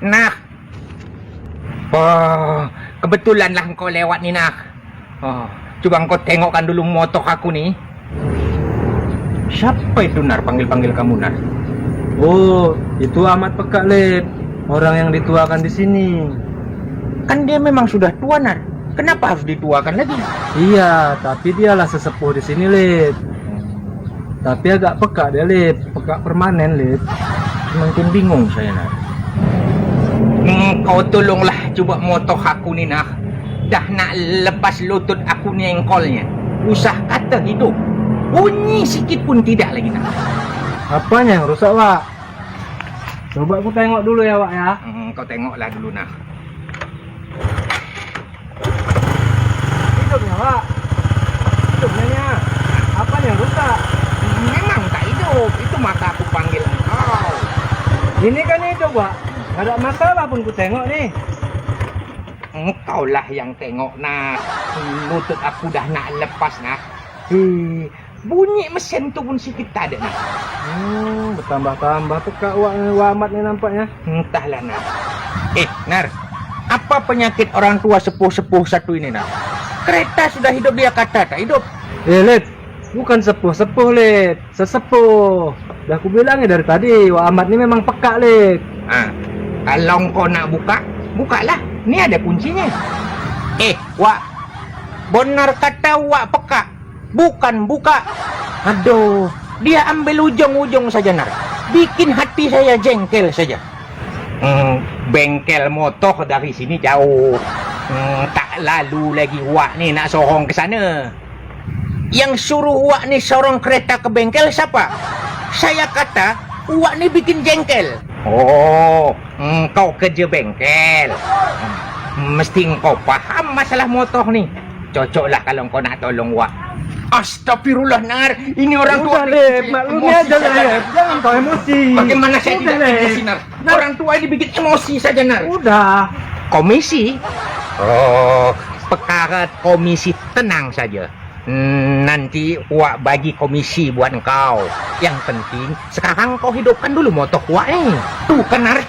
Nak. Oh, kebetulan lah engkau lewat nih, Nak. Oh, coba engkau tengokkan dulu motor aku nih. Siapa itu, Nar? Panggil-panggil kamu, Nar. Oh, itu amat peka, Lip. Orang yang dituakan di sini. Kan dia memang sudah tua, Nar. Kenapa harus dituakan lagi? Iya, tapi dialah sesepuh di sini, Lip. Tapi agak peka dia, Lip. Peka permanen, Lip. Makin bingung saya, Nar. Kau tolonglah coba motor aku nih, Nak. Dah nak lepas lutut aku ni engkolnya. Usah kata hidup. Bunyi sikit pun tidak lagi, Nak. Apanya yang rusak, Wak? Coba aku tengok dulu ya, Wak ya. Kau tengoklah dulu, Nak. Hidupnya, Wak. Hidupnya. Apanya yang rusak? Memang tak hidup. Itu maka aku panggil engkau. Ini kan hidup, Wak. Gak ada masalah pun ku tengok nih. Engkau lah yang tengok, Nak. Lutut aku dah nak lepas, Nak. Bunyi mesin tu pun sikit tak ada, Nak. Bertambah-tambah peka Wak amat nih nampaknya. Entahlah, Nak. Nar. Apa penyakit orang tua sepuh-sepuh satu ini, Nak? Kereta sudah hidup, dia kata tak hidup. Lid, bukan sepuh-sepuh, Lid. Sesepuh. Dah aku bilang ya dari tadi, Wak amat nih memang peka, Lid. Kalau kau nak buka, bukalah. Ni ada kuncinya. Wak. Benar kata Wak peka. Bukan buka. Aduh, dia ambil ujung-ujung saja, Nar. Bikin hati saya jengkel saja. Bengkel motor dari sini jauh. Tak lalu lagi Wak ni nak sorong ke sana. Yang suruh Wak ni sorong kereta ke bengkel siapa? Saya kata Wak ni bikin jengkel. Oh, kau kerja bengkel. Mesti kau paham masalah motor ni. Cocoklah kalau kau nak tolong Wak. Astagfirullah, Nar. Ini orang tua. Lip, maklumi aja, Lip. Jangan kau emosi. Bagaimana saya tidak emosi, Nar? Orang tua ini bikin emosi saja, Nar. Udah. Komisi? Oh, perkara komisi tenang saja. Nanti Wak bagi komisi buat engkau. Yang penting sekarang kau hidupkan dulu motor Wak ni. Tuh kan, Nar.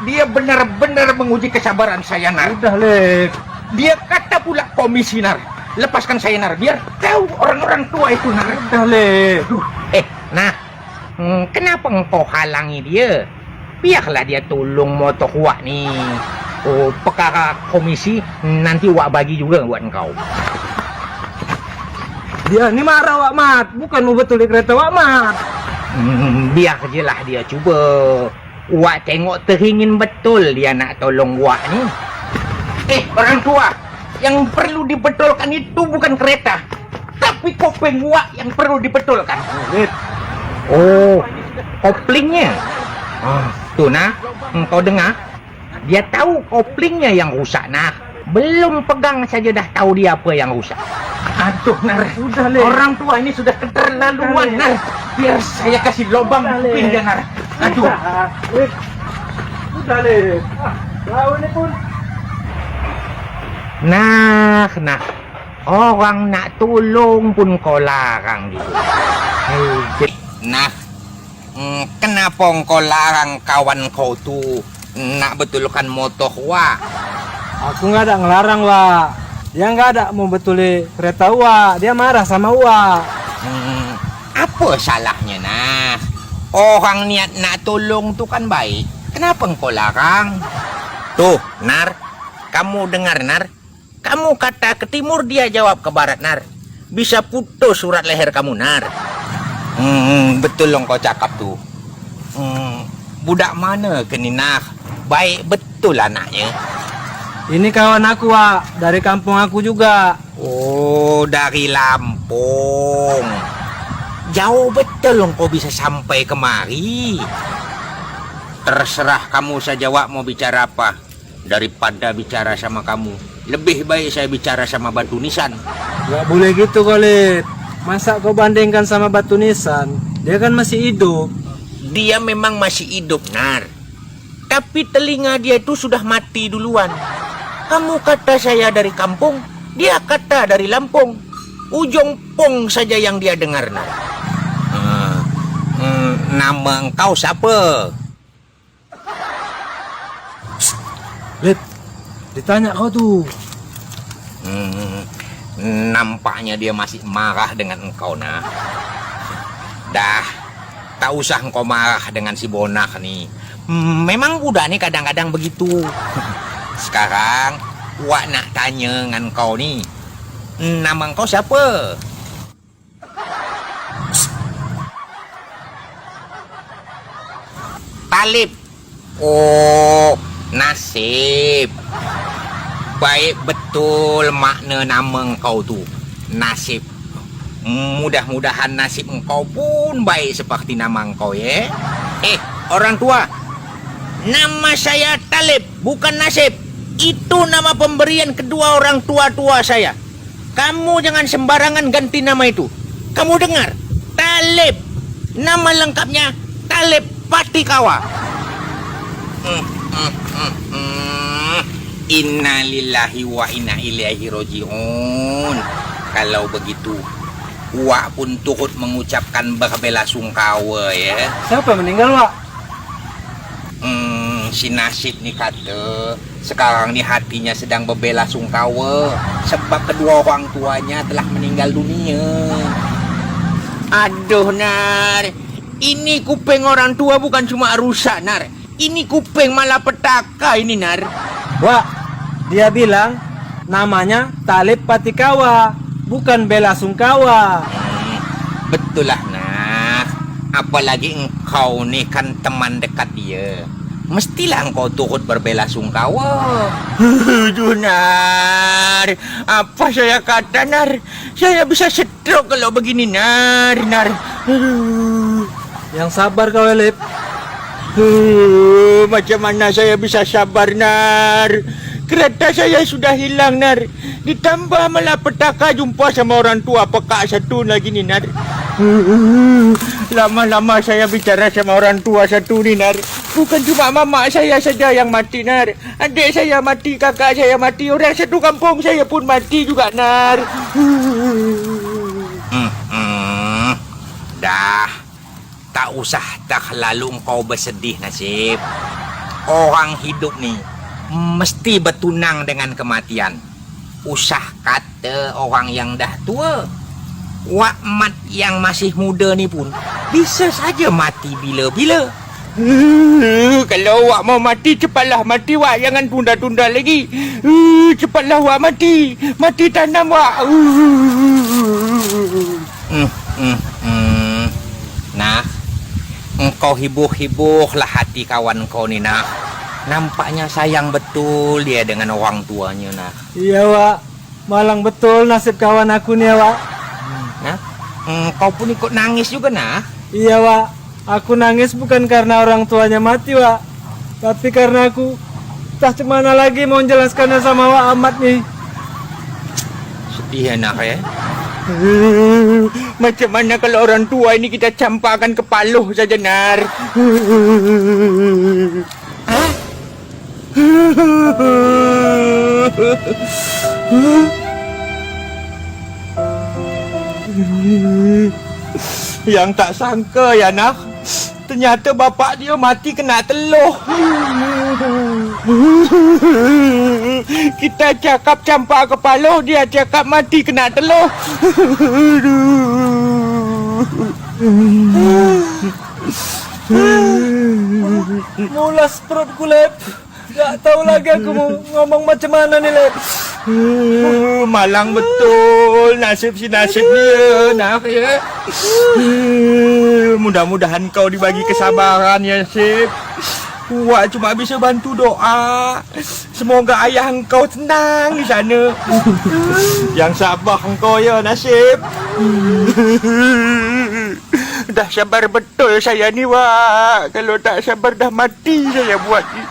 Dia benar-benar menguji kesabaran saya, Nar. Udah, Lip. Dia kata pula komisi, Nar. Lepaskan saya, Nar. Biar tahu orang-orang tua itu, Nar. Udah, Lip. Nah. Kenapa engkau halangi dia? Biarlah dia tolong motor Wak ni. Oh, perkara komisi nanti Wak bagi juga buat engkau. Dia ni marah, Wak Mat. Bukan mau betulin kereta Wak Mat. Biar je lah dia cuba. Wak tengok teringin betul dia nak tolong Wak ni. Orang tua, yang perlu dibetulkan itu bukan kereta, tapi kopling Wak yang perlu dibetulkan. Oh, koplingnya. Tuh, nah, engkau dengar? Dia tahu koplingnya yang rusak, nah. Belum pegang saja dah tahu dia apa yang rusak. Aduh, Nar. Udah, Lip. Orang tua ini sudah keterlaluan, Nar. Biar saya kasih lubang kuping dia, Nar. Aduh. Lip. Udah, Lip. Tahu ini pun. Nah. Orang nak tolong pun kau larang gitu. Nah. Kenapa kau larang kawan kau tu nak betulkan motor Wak? Aku nggak ada ngelarang, Wak. Dia nggak ada mau betulin kereta Wak. Dia marah sama Wak. Apa salahnya, nah? Orang niat nak tolong tu kan baik. Kenapa engkau larang? Tuh, Nar. Kamu dengar, Nar? Kamu kata ke timur, dia jawab ke barat, Nar. Bisa putus surat leher kamu, Nar. Betul kau cakap tu. Budak mana ke ni, Nar? Baik betul anaknya. Ini kawan aku, Wak. Dari kampung aku juga. Oh, dari Lampung. Jauh betul kau bisa sampai kemari. Terserah kamu saja, Wak, mau bicara apa. Daripada bicara sama kamu, lebih baik saya bicara sama batu nisan. Gak boleh gitu, Khalid. Masa kau bandingkan sama batu nisan? Dia kan masih hidup. Dia memang masih hidup, Nar. Tapi telinga dia itu sudah mati duluan. Kamu kata saya dari kampung, dia kata dari Lampung. Ujung pong saja yang dia dengar, Nar. Nama engkau siapa? Lip, ditanya kau tuh. Hmm, nampaknya dia masih marah dengan engkau, nah. Dah, tak usah engkau marah dengan si Bonak nih. Memang budak nih kadang-kadang begitu. Sekarang, Wak nak tanya dengan kau nih. Nama engkau siapa? Talib. Oh, Nasib. Baik betul makna nama engkau tu. Nasib. Mudah-mudahan nasib engkau pun baik seperti nama engkau, ya. Orang tua. Nama saya Talib, bukan Nasib. Itu nama pemberian kedua orang tua-tua saya. Kamu jangan sembarangan ganti nama itu. Kamu dengar? Talib. Nama lengkapnya Talib Patikawa. Innalillahi wa inna ilaihi roji'un. Kalau begitu, Wak pun turut mengucapkan berbelasungkawa, ya. Siapa yang meninggal, Wak? Si Nasib nih kata sekarang nih hatinya sedang berbelasungkawa sebab kedua orang tuanya telah meninggal dunia. Aduh, Nar, ini kuping orang tua bukan cuma rusak, Nar. Ini kuping malapetaka ini, Nar. Wak, dia bilang namanya Talib Patikawa, bukan Bela Sungkawa. Betul lah, Nar. Apalagi engkau nih kan teman dekat dia. Mestilah engkau turut berbelasungkawa. Aduh, Nar. Apa saya kata, Nar? Saya bisa stroke kalau begini, Nar. Yang sabar kau, Lip. Macam mana saya bisa sabar, Nar? Kereta saya sudah hilang, Nar. Ditambah malapetaka jumpa sama orang tua pekak satu lagi ni, Nar. Lama-lama saya bicara sama orang tua satu ni, Nar. Bukan cuma mama saya saja yang mati, Nar. Adik saya mati, kakak saya mati. Orang satu kampung saya pun mati juga, Nar. Dah. Tak usah terlalu engkau bersedih, Nasib. Orang hidup ni mesti bertunang dengan kematian. Usah kata orang yang dah tua. Wak Mat yang masih muda ni pun bisa saja mati bila-bila. Kalau Wak mau mati, cepatlah mati, Wak. Jangan tunda-tunda lagi. Cepatlah Wak mati. Mati tanam, Wak. Nah, engkau hibur-hiburlah hati kawan kau ni, nak. Nampaknya sayang betul dia dengan orang tuanya, nak. Iya, Wak. Malang betul nasib kawan aku nih, Wak. Nah, kau pun ikut nangis juga, nak. Iya, Wak. Aku nangis bukan karena orang tuanya mati, Wak. Tapi karena aku tak cemana lagi mau menjelaskannya sama Wak Ahmad nih. Sedih, nak, ya. Macam mana kalau orang tua ini kita campakkan ke paluh saja, Nar? Hah? Yang tak sangka ya, nak. Ternyata bapak dia mati kena teluh. Kita cakap campak kepala, dia cakap mati kena teluh. Mulas perutku, Lep. Tak tahu lagi aku mau ngomong macam mana nih, Lep. Malang betul nasib si nasib dia, nak, ya. Mudah-mudahan kau dibagi kesabaran, ya, Sip. Wak cuma bisa bantu doa. Semoga ayah engkau tenang di sana. Yang sabar engkau, ya, Nasib. Dah sabar betul saya ni, Wak. Kalau tak sabar dah mati saya buat ni.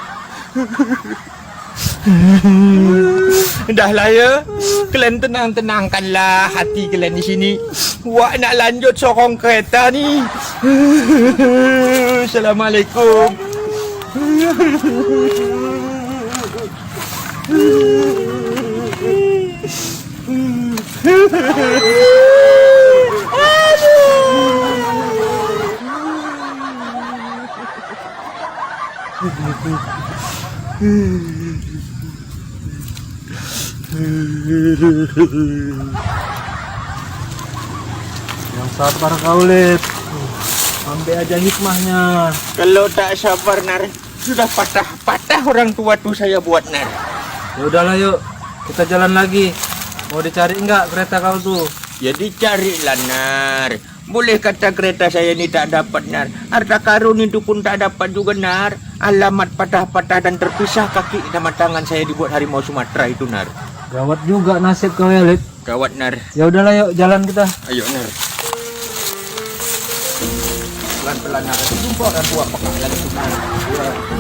Dah lah, ya. Kalian tenang-tenangkanlah hati kalian di sini. Wak nak lanjut sorong kereta ni. Assalamualaikum. Yang sabar kau, Lip. Ambil aja hikmahnya. Kalau tak sabar, Nar, sudah patah-patah orang tua tuh saya buat, Nar. Ya udahlah yuk, kita jalan lagi. Mau dicari enggak kereta kau tuh? Ya dicarilah, Nar. Boleh kata kereta saya ini tak dapat, Nar. Harta karun itu pun tak dapat juga, Nar. Alamat patah-patah dan terpisah kaki sama tangan saya dibuat harimau Sumatera itu, Nar. Gawat juga nasib kau ya, Lip. Gawat, Nar. Ya udahlah yuk, jalan kita. Ayo, Nar. Pelan-pelan, Nar. Jumpa orang tua pekak lagi, Nar.